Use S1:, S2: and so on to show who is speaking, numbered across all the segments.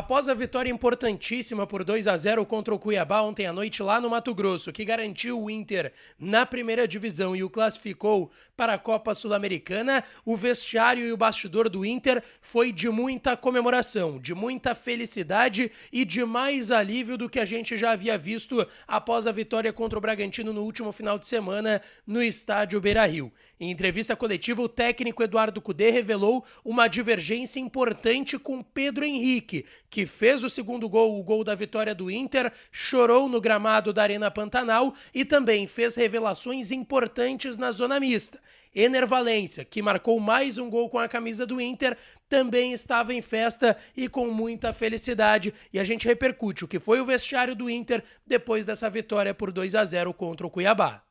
S1: Após a vitória importantíssima por 2-0 contra o Cuiabá ontem à noite lá no Mato Grosso, que garantiu o Inter na primeira divisão e o classificou para a Copa Sul-Americana, o vestiário e o bastidor do Inter foi de muita comemoração, de muita felicidade e de mais alívio do que a gente já havia visto após a vitória contra o Bragantino no último final de semana no estádio Beira-Rio. Em entrevista coletiva, o técnico Eduardo Cudê revelou uma divergência importante com Pedro Henrique, que fez o segundo gol, o gol da vitória do Inter, chorou no gramado da Arena Pantanal e também fez revelações importantes na zona mista. Ener Valencia, que marcou mais um gol com a camisa do Inter, também estava em festa e com muita felicidade. E a gente repercute o que foi o vestiário do Inter depois dessa vitória por 2-0 contra o Cuiabá.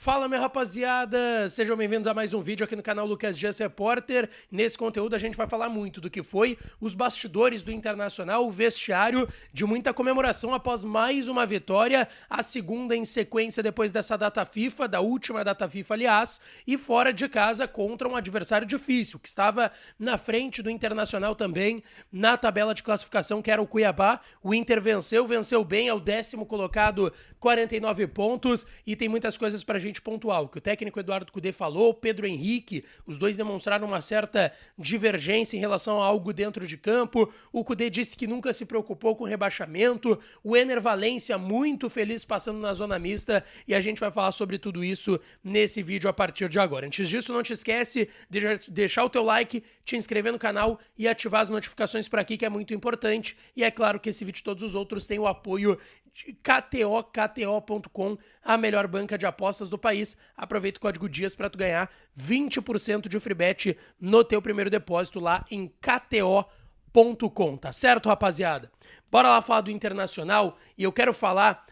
S1: Fala, minha rapaziada! Sejam bem-vindos a mais um vídeo aqui no canal Lucas Dias Repórter. Nesse conteúdo a gente vai falar muito do que foi os bastidores do Internacional, o vestiário de muita comemoração após mais uma vitória, a segunda em sequência depois dessa data FIFA, da última data FIFA, aliás, e fora de casa contra um adversário difícil, que estava na frente do Internacional também na tabela de classificação, que era o Cuiabá. O Inter venceu bem, é o 10º colocado, 49 pontos, e tem muitas coisas pra gente pontual, que o técnico Eduardo Cudê falou, Pedro Henrique, os dois demonstraram uma certa divergência em relação a algo dentro de campo. O Cudê disse que nunca se preocupou com rebaixamento, o Ener Valencia muito feliz passando na zona mista, e a gente vai falar sobre tudo isso nesse vídeo a partir de agora. Antes disso, não te esquece de deixar o teu like, te inscrever no canal e ativar as notificações por aqui, que é muito importante. E é claro que esse vídeo e todos os outros têm o apoio de KTO.com, a melhor banca de apostas do país. Aproveita o código DIAS para tu ganhar 20% de free bet no teu primeiro depósito lá em KTO.com, tá certo, rapaziada? Bora lá falar do Internacional, e eu quero falar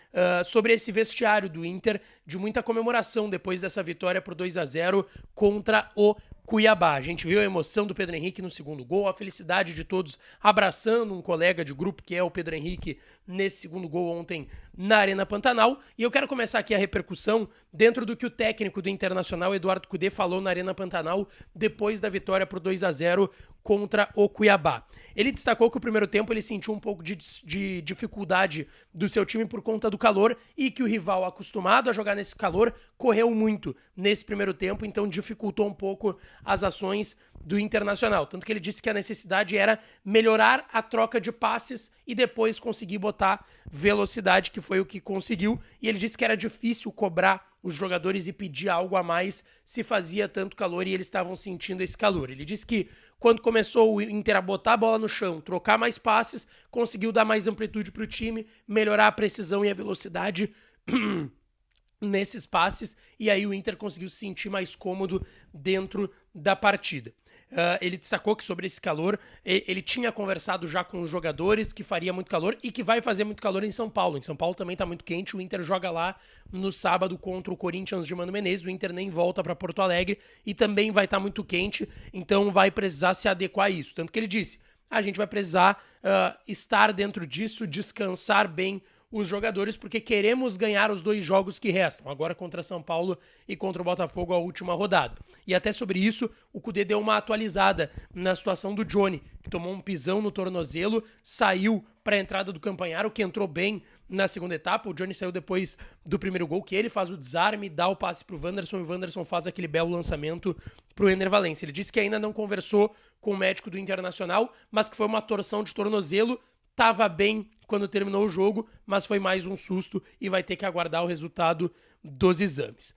S1: sobre esse vestiário do Inter, de muita comemoração depois dessa vitória por 2-0 contra o Cuiabá. A gente viu a emoção do Pedro Henrique no segundo gol, a felicidade de todos abraçando um colega de grupo que é o Pedro Henrique nesse segundo gol ontem na Arena Pantanal. E eu quero começar aqui a repercussão dentro do que o técnico do Internacional, Eduardo Cudê, falou na Arena Pantanal depois da vitória por 2-0 contra o Cuiabá. Ele destacou que o primeiro tempo ele sentiu um pouco de dificuldade do seu time por conta do calor e que o rival, acostumado a jogar nesse calor, correu muito nesse primeiro tempo, então dificultou um pouco as ações do Internacional. Tanto que ele disse que a necessidade era melhorar a troca de passes e depois conseguir botar velocidade, que foi o que conseguiu. E ele disse que era difícil cobrar os jogadores e pedir algo a mais se fazia tanto calor e eles estavam sentindo esse calor. Ele disse que quando começou o Inter a botar a bola no chão, trocar mais passes, conseguiu dar mais amplitude para o time, melhorar a precisão e a velocidade nesses passes, e aí o Inter conseguiu se sentir mais cômodo dentro da partida. Ele destacou que sobre esse calor, ele tinha conversado já com os jogadores que faria muito calor e que vai fazer muito calor em São Paulo. Em São Paulo também tá muito quente, o Inter joga lá no sábado contra o Corinthians de Mano Menezes, o Inter nem volta para Porto Alegre e também vai estar muito quente, então vai precisar se adequar a isso. Tanto que ele disse, a gente vai precisar estar dentro disso, descansar bem os jogadores, porque queremos ganhar os 2 jogos que restam, agora contra São Paulo e contra o Botafogo, a última rodada. E até sobre isso, o Cudê deu uma atualizada na situação do Johnny, que tomou um pisão no tornozelo, saiu para a entrada do Campanharo, que entrou bem na segunda etapa. O Johnny saiu depois do primeiro gol, que ele faz o desarme, dá o passe pro Wanderson, e o Wanderson faz aquele belo lançamento pro Ener Valencia. Ele disse que ainda não conversou com o médico do Internacional, mas que foi uma torção de tornozelo, estava bem quando terminou o jogo, mas foi mais um susto e vai ter que aguardar o resultado dos exames.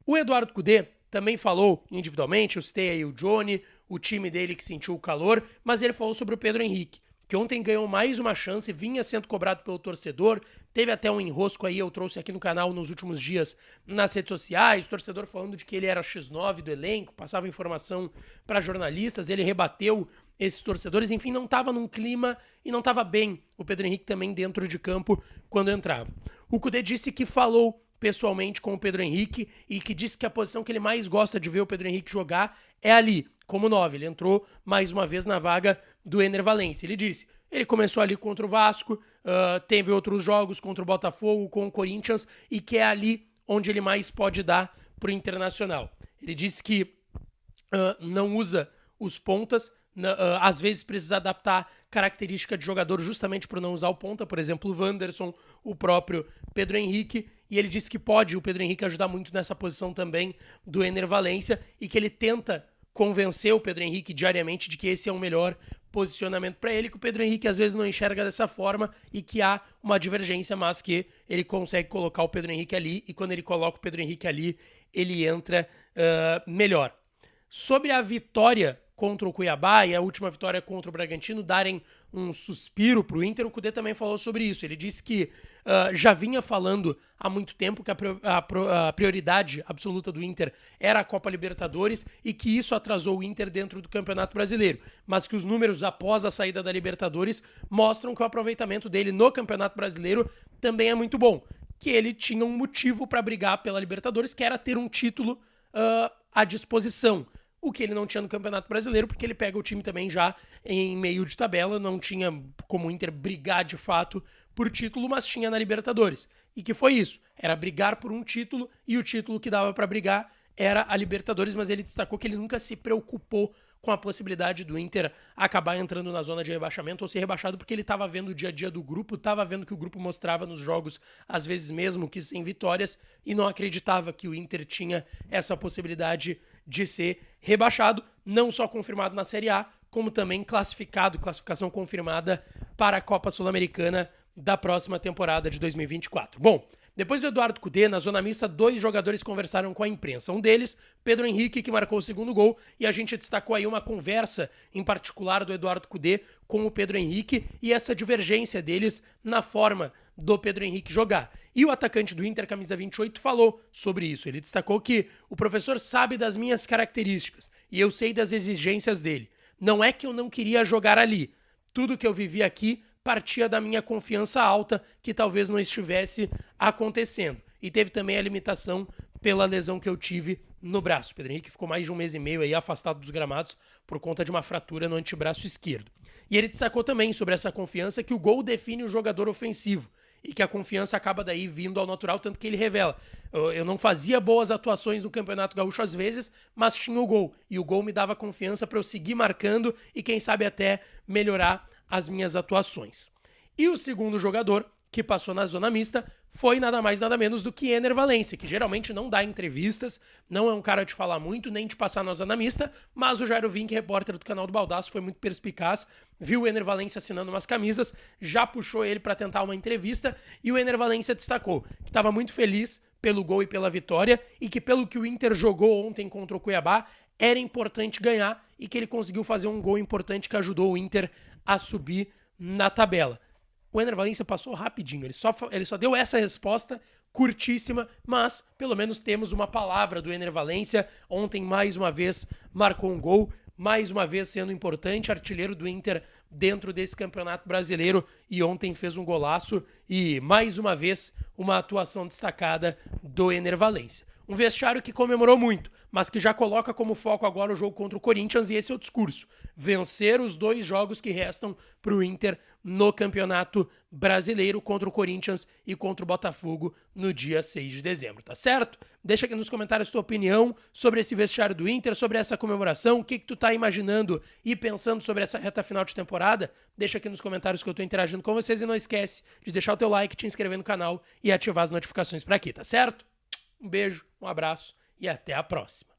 S1: O Eduardo Cudê também falou individualmente, eu citei aí o Johnny, o time dele que sentiu o calor, mas ele falou sobre o Pedro Henrique, que ontem ganhou mais uma chance, vinha sendo cobrado pelo torcedor, teve até um enrosco aí, eu trouxe aqui no canal nos últimos dias nas redes sociais, o torcedor falando de que ele era X9 do elenco, passava informação para jornalistas, ele rebateu esses torcedores, enfim, não estava num clima e não estava bem o Pedro Henrique também dentro de campo quando entrava. O Cudê disse que falou pessoalmente com o Pedro Henrique e que disse que a posição que ele mais gosta de ver o Pedro Henrique jogar é ali, como 9. Ele entrou mais uma vez na vaga do Ener Valencia. Ele disse, ele começou ali contra o Vasco, teve outros jogos contra o Botafogo, com o Corinthians, e que é ali onde ele mais pode dar pro Internacional. Ele disse que não usa os pontas, às vezes precisa adaptar característica de jogador justamente por não usar o ponta, por exemplo, o Wanderson, o próprio Pedro Henrique, e ele disse que pode o Pedro Henrique ajudar muito nessa posição também do Ener Valencia e que ele tenta convencer o Pedro Henrique diariamente de que esse é o melhor posicionamento para ele, que o Pedro Henrique às vezes não enxerga dessa forma e que há uma divergência, mas que ele consegue colocar o Pedro Henrique ali e quando ele coloca o Pedro Henrique ali, ele entra melhor. Sobre a vitória contra o Cuiabá e a última vitória contra o Bragantino darem um suspiro para o Inter, o Kudê também falou sobre isso. Ele disse que já vinha falando há muito tempo que a prioridade absoluta do Inter era a Copa Libertadores e que isso atrasou o Inter dentro do Campeonato Brasileiro, mas que os números após a saída da Libertadores mostram que o aproveitamento dele no Campeonato Brasileiro também é muito bom, que ele tinha um motivo para brigar pela Libertadores, que era ter um título à disposição, o que ele não tinha no Campeonato Brasileiro, porque ele pega o time também já em meio de tabela, não tinha como o Inter brigar de fato por título, mas tinha na Libertadores. E que foi isso, era brigar por um título, e o título que dava para brigar era a Libertadores, mas ele destacou que ele nunca se preocupou com a possibilidade do Inter acabar entrando na zona de rebaixamento ou ser rebaixado, porque ele estava vendo o dia a dia do grupo, estava vendo que o grupo mostrava nos jogos, às vezes mesmo que sem vitórias, e não acreditava que o Inter tinha essa possibilidade de ser rebaixado, não só confirmado na Série A, como também classificação confirmada para a Copa Sul-Americana da próxima temporada de 2024. Bom, depois do Eduardo Kudê, na zona mista, 2 jogadores conversaram com a imprensa. Um deles, Pedro Henrique, que marcou o segundo gol, e a gente destacou aí uma conversa, em particular do Eduardo Kudê, com o Pedro Henrique, e essa divergência deles na forma do Pedro Henrique jogar. E o atacante do Inter, camisa 28, falou sobre isso. Ele destacou que o professor sabe das minhas características, e eu sei das exigências dele. Não é que eu não queria jogar ali. Tudo que eu vivi aqui partia da minha confiança alta, que talvez não estivesse acontecendo. E teve também a limitação pela lesão que eu tive no braço. Pedro Henrique ficou mais de 1 mês e meio aí afastado dos gramados por conta de uma fratura no antebraço esquerdo. E ele destacou também sobre essa confiança que o gol define o jogador ofensivo e que a confiança acaba daí vindo ao natural, tanto que ele revela. Eu não fazia boas atuações no Campeonato Gaúcho às vezes, mas tinha o gol. E o gol me dava confiança para eu seguir marcando e quem sabe até melhorar as minhas atuações. E o segundo jogador que passou na zona mista foi nada mais nada menos do que Ener Valencia, que geralmente não dá entrevistas, não é um cara de falar muito, nem de passar na zona mista, mas o Jairo Vink, repórter do canal do Baldaço, foi muito perspicaz, viu o Ener Valencia assinando umas camisas, já puxou ele para tentar uma entrevista, e o Ener Valencia destacou que estava muito feliz pelo gol e pela vitória, e que pelo que o Inter jogou ontem contra o Cuiabá, era importante ganhar, e que ele conseguiu fazer um gol importante que ajudou o Inter a subir na tabela. O Ener Valencia passou rapidinho, ele só deu essa resposta curtíssima, mas pelo menos temos uma palavra do Ener Valencia. Ontem, mais uma vez, marcou um gol, mais uma vez sendo importante, artilheiro do Inter dentro desse Campeonato Brasileiro, e ontem fez um golaço e, mais uma vez, uma atuação destacada do Ener Valencia. Um vestiário que comemorou muito, mas que já coloca como foco agora o jogo contra o Corinthians, e esse é o discurso: vencer os 2 jogos que restam para o Inter no Campeonato Brasileiro, contra o Corinthians e contra o Botafogo no dia 6 de dezembro, tá certo? Deixa aqui nos comentários tua opinião sobre esse vestiário do Inter, sobre essa comemoração, o que tu tá imaginando e pensando sobre essa reta final de temporada. Deixa aqui nos comentários que eu tô interagindo com vocês, e não esquece de deixar o teu like, te inscrever no canal e ativar as notificações para aqui, tá certo? Um beijo, um abraço e até a próxima.